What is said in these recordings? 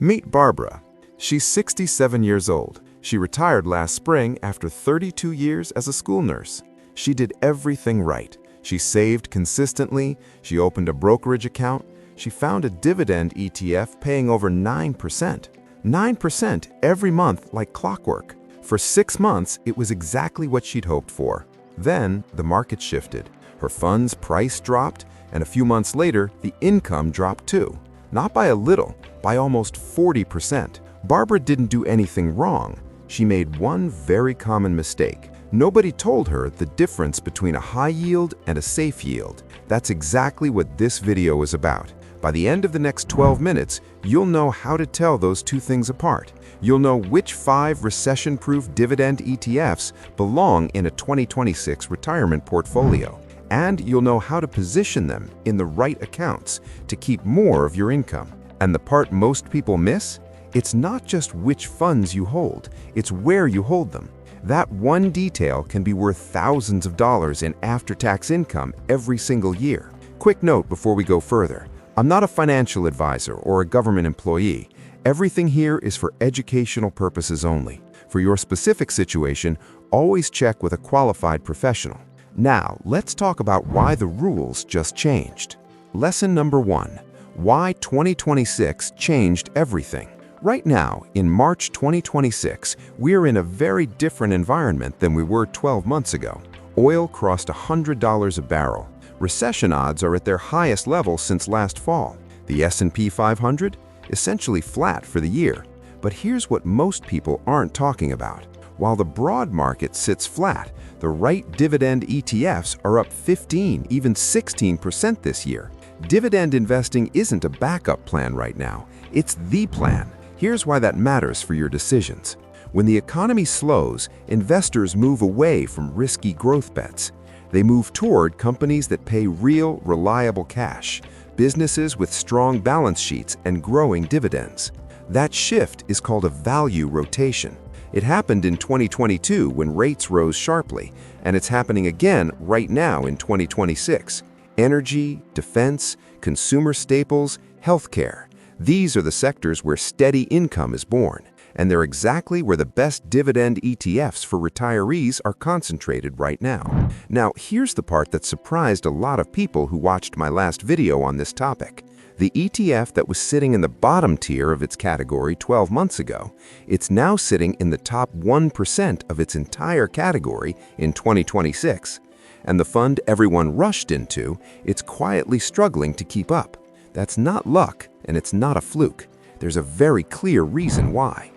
Meet Barbara. She's 67 years old. She retired last spring after 32 years as a school nurse. She did everything right. She saved consistently, she opened a brokerage account, she found a dividend ETF paying over 9%. 9% every month like clockwork. For 6 months, it was exactly what she'd hoped for. Then, the market shifted. Her fund's price dropped, and a few months later, the income dropped too. Not by a little, by almost 40%. Barbara didn't do anything wrong. She made one very common mistake. Nobody told her the difference between a high yield and a safe yield. That's exactly what this video is about. By the end of the next 12 minutes, you'll know how to tell those two things apart. You'll know which 5 recession-proof dividend ETFs belong in a 2026 retirement portfolio. And you'll know how to position them in the right accounts to keep more of your income. And the part most people miss? It's not just which funds you hold, it's where you hold them. That one detail can be worth thousands of dollars in after-tax income every single year. Quick note before we go further. I'm not a financial advisor or a government employee. Everything here is for educational purposes only. For your specific situation, always check with a qualified professional. Now, let's talk about why the rules just changed. Lesson number 1. Why 2026 changed everything. Right now, in March 2026, we're in a very different environment than we were 12 months ago. Oil crossed $100 a barrel. Recession odds are at their highest level since last fall. The S&P 500? Essentially flat for the year. But here's what most people aren't talking about. While the broad market sits flat, the right dividend ETFs are up 15, even 16% this year. Dividend investing isn't a backup plan right now. It's the plan. Here's why that matters for your decisions. When the economy slows, investors move away from risky growth bets. They move toward companies that pay real, reliable cash, businesses with strong balance sheets and growing dividends. That shift is called a value rotation. It happened in 2022 when rates rose sharply, and it's happening again right now in 2026. Energy, defense, consumer staples, healthcare. These are the sectors where steady income is born, and they're exactly where the best dividend ETFs for retirees are concentrated right now. Now, here's the part that surprised a lot of people who watched my last video on this topic. The ETF that was sitting in the bottom tier of its category 12 months ago, it's now sitting in the top 1% of its entire category in 2026. And the fund everyone rushed into, it's quietly struggling to keep up. That's not luck, and it's not a fluke. There's a very clear reason why.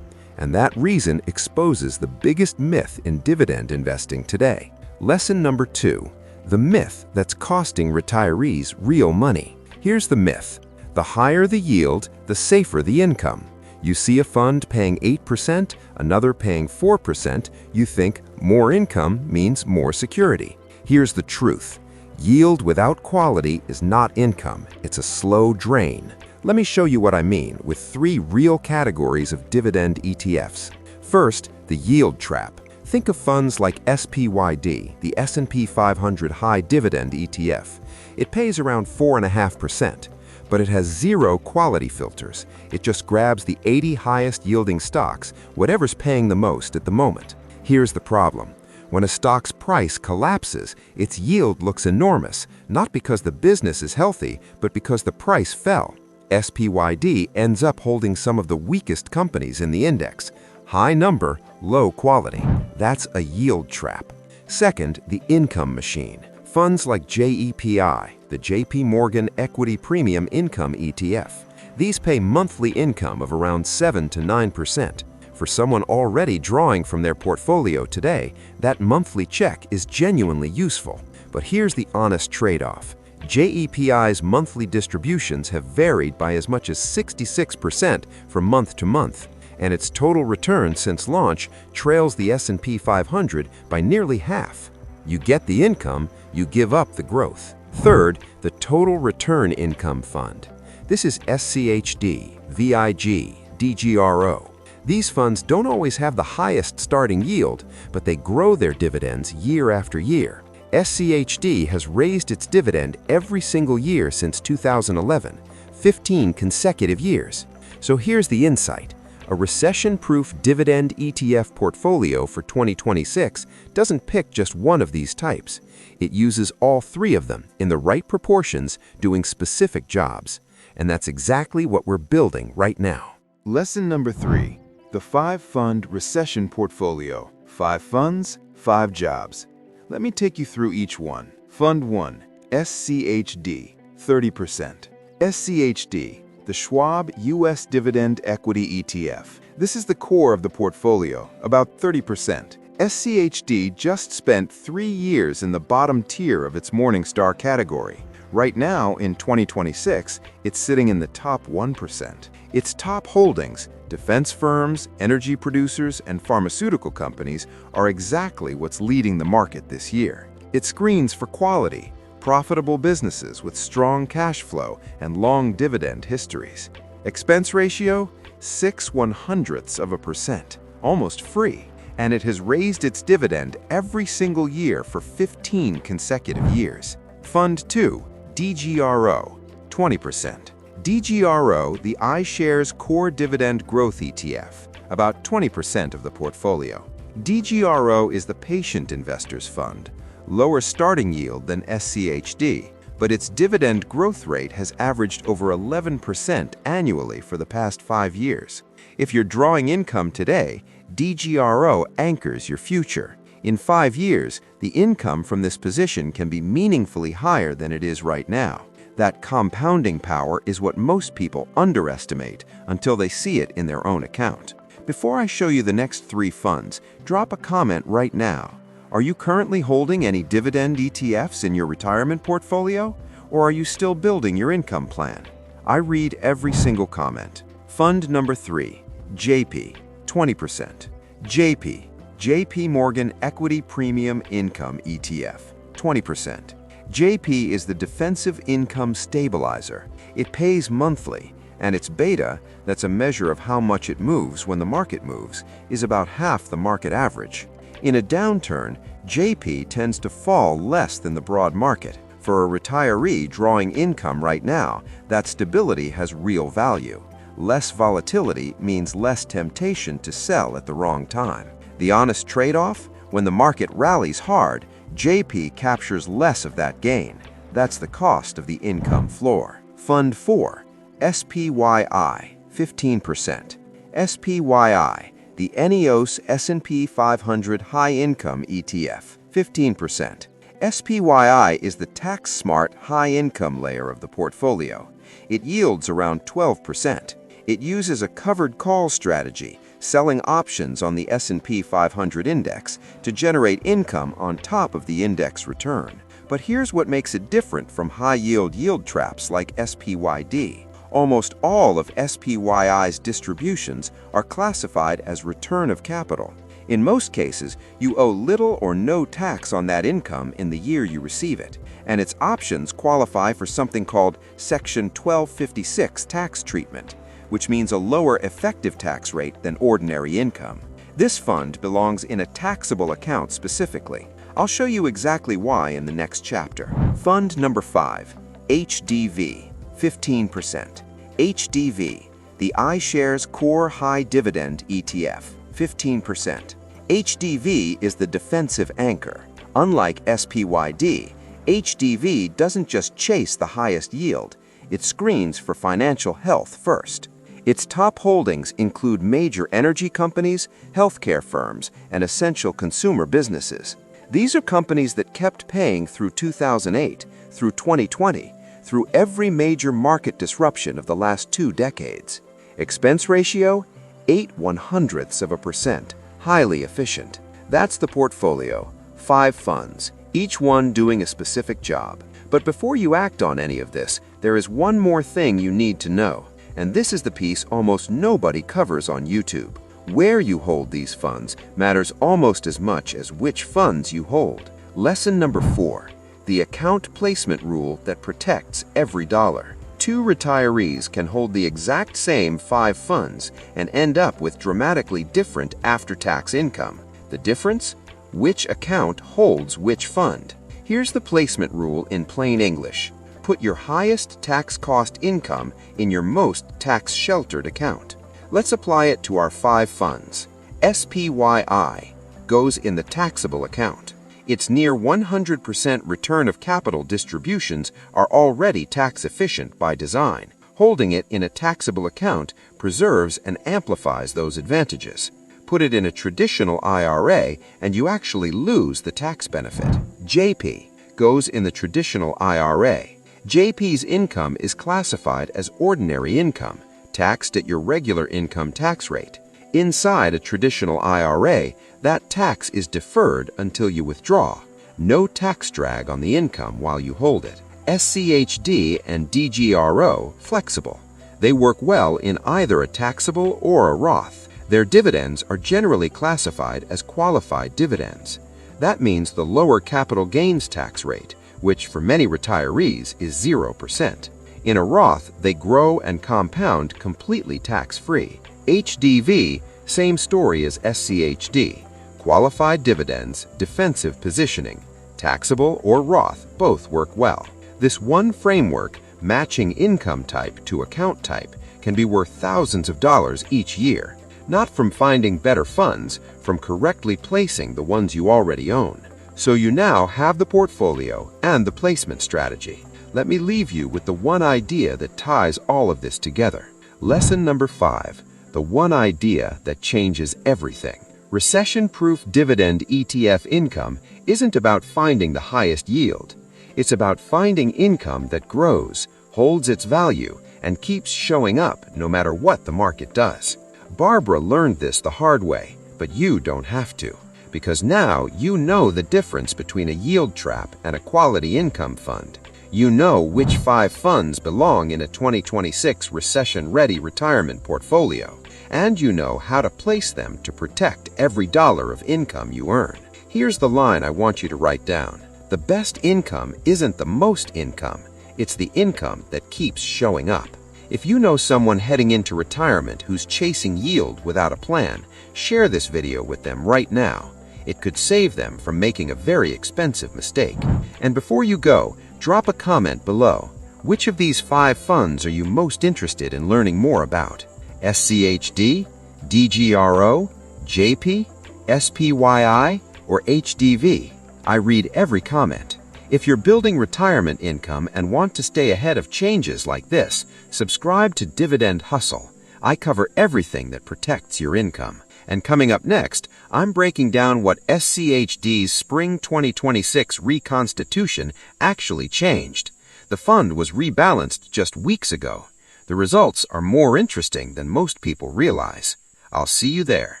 And that reason exposes the biggest myth in dividend investing today. Lesson number 2, the myth that's costing retirees real money. Here's the myth. The higher the yield, the safer the income. You see a fund paying 8%, another paying 4%, you think more income means more security. Here's the truth. Yield without quality is not income, it's a slow drain. Let me show you what I mean with 3 real categories of dividend ETFs. First, the yield trap. Think of funds like SPYI, the S&P 500 High Dividend ETF. It pays around 4.5%, but it has 0 quality filters. It just grabs the 80 highest yielding stocks, whatever's paying the most at the moment. Here's the problem. When a stock's price collapses, its yield looks enormous, not because the business is healthy, but because the price fell. SPYI ends up holding some of the weakest companies in the index. High number, low quality. That's a yield trap. Second, the income machine. Funds like JEPI, the JP Morgan Equity Premium Income ETF. These pay monthly income of around 7 to 9%. For someone already drawing from their portfolio today, that monthly check is genuinely useful. But here's the honest trade-off. JEPI's monthly distributions have varied by as much as 66% from month to month, and its total return since launch trails the S&P 500 by nearly half. You get the income, you give up the growth. Third, the Total Return Income Fund. This is SCHD, VIG, DGRO. These funds don't always have the highest starting yield, but they grow their dividends year after year. SCHD has raised its dividend every single year since 2011, 15 consecutive years. So here's the insight. A recession-proof dividend ETF portfolio for 2026 doesn't pick just one of these types. It uses all three of them in the right proportions, doing specific jobs. And that's exactly what we're building right now. Lesson number 3. The 5-Fund Recession Portfolio. 5 funds, 5 jobs. Let me take you through each one. Fund 1, SCHD, 30%. SCHD, the Schwab U.S. Dividend Equity ETF. This is the core of the portfolio, about 30%. SCHD just spent 3 years in the bottom tier of its Morningstar category. Right now, in 2026, it's sitting in the top 1%. Its top holdings, defense firms, energy producers, and pharmaceutical companies, are exactly what's leading the market this year. It screens for quality, profitable businesses with strong cash flow and long dividend histories. Expense ratio, 0.06%, almost free. And it has raised its dividend every single year for 15 consecutive years. Fund 2, DGRO, 20%. DGRO, the iShares Core Dividend Growth ETF, about 20% of the portfolio. DGRO is the patient investor's fund, lower starting yield than SCHD, but its dividend growth rate has averaged over 11% annually for the past 5 years. If you're drawing income today, DGRO anchors your future. In 5 years, the income from this position can be meaningfully higher than it is right now. That compounding power is what most people underestimate until they see it in their own account. Before I show you the next 3 funds, drop a comment right now. Are you currently holding any dividend ETFs in your retirement portfolio? Or are you still building your income plan? I read every single comment. Fund number 3, JEPI, 20%. JEPI, JP Morgan Equity Premium Income ETF, 20%. JEPI is the defensive income stabilizer. It pays monthly, and its beta, that's a measure of how much it moves when the market moves, is about half the market average. In a downturn, JEPI tends to fall less than the broad market. For a retiree drawing income right now, that stability has real value. Less volatility means less temptation to sell at the wrong time. The honest trade-off? When the market rallies hard, JEPI captures less of that gain. That's the cost of the income floor. Fund 4, SPYI, 15%. SPYI, the ENEOS S&P 500 High Income ETF, 15%. SPYI is the tax-smart high-income layer of the portfolio. It yields around 12%. It uses a covered call strategy, selling options on the S&P 500 index to generate income on top of the index return. But here's what makes it different from high-yield yield traps like SPYD. Almost all of SPYI's distributions are classified as return of capital. In most cases, you owe little or no tax on that income in the year you receive it, and its options qualify for something called Section 1256 tax treatment, which means a lower effective tax rate than ordinary income. This fund belongs in a taxable account specifically. I'll show you exactly why in the next chapter. Fund number 5, HDV, 15%. HDV, the iShares Core High Dividend ETF, 15%. HDV is the defensive anchor. Unlike SPYD, HDV doesn't just chase the highest yield, it screens for financial health first. Its top holdings include major energy companies, healthcare firms, and essential consumer businesses. These are companies that kept paying through 2008, through 2020, through every major market disruption of the last 2 decades. Expense ratio, 0.08%, highly efficient. That's the portfolio, 5 funds, each one doing a specific job. But before you act on any of this, there is one more thing you need to know. And this is the piece almost nobody covers on YouTube. Where you hold these funds matters almost as much as which funds you hold. Lesson number 4, the account placement rule that protects every dollar. 2 retirees can hold the exact same 5 funds and end up with dramatically different after-tax income. The difference? Which account holds which fund? Here's the placement rule in plain English. put your highest tax cost income in your most tax-sheltered account. Let's apply it to our 5 funds. SPYI goes in the taxable account. Its near 100% return of capital distributions are already tax-efficient by design. Holding it in a taxable account preserves and amplifies those advantages. Put it in a traditional IRA and you actually lose the tax benefit. JEPI goes in the traditional IRA. JEPI's income is classified as ordinary income, taxed at your regular income tax rate. Inside a traditional IRA, that tax is deferred until you withdraw. No tax drag on the income while you hold it. SCHD and DGRO flexible. They work well in either a taxable or a Roth. Their dividends are generally classified as qualified dividends. That means the lower capital gains tax rate, which for many retirees is 0%. In a Roth, they grow and compound completely tax-free. HDV, same story as SCHD. Qualified dividends, defensive positioning. Taxable or Roth both work well. This one framework, matching income type to account type, can be worth thousands of dollars each year. Not from finding better funds, from correctly placing the ones you already own. So you now have the portfolio and the placement strategy. Let me leave you with the one idea that ties all of this together. Lesson number 5, the one idea that changes everything. Recession-proof dividend ETF income isn't about finding the highest yield. It's about finding income that grows, holds its value, and keeps showing up no matter what the market does. Barbara learned this the hard way, but you don't have to, because now you know the difference between a yield trap and a quality income fund. You know which 5 funds belong in a 2026 recession-ready retirement portfolio, and you know how to place them to protect every dollar of income you earn. Here's the line I want you to write down. The best income isn't the most income, it's the income that keeps showing up. If you know someone heading into retirement who's chasing yield without a plan, share this video with them right now. It could save them from making a very expensive mistake. And before you go, drop a comment below. Which of these 5 funds are you most interested in learning more about? SCHD, DGRO, JEPI, SPYI, or HDV? I read every comment. If you're building retirement income and want to stay ahead of changes like this, subscribe to Dividend Hustle. I cover everything that protects your income. And coming up next, I'm breaking down what SCHD's Spring 2026 reconstitution actually changed. The fund was rebalanced just weeks ago. The results are more interesting than most people realize. I'll see you there.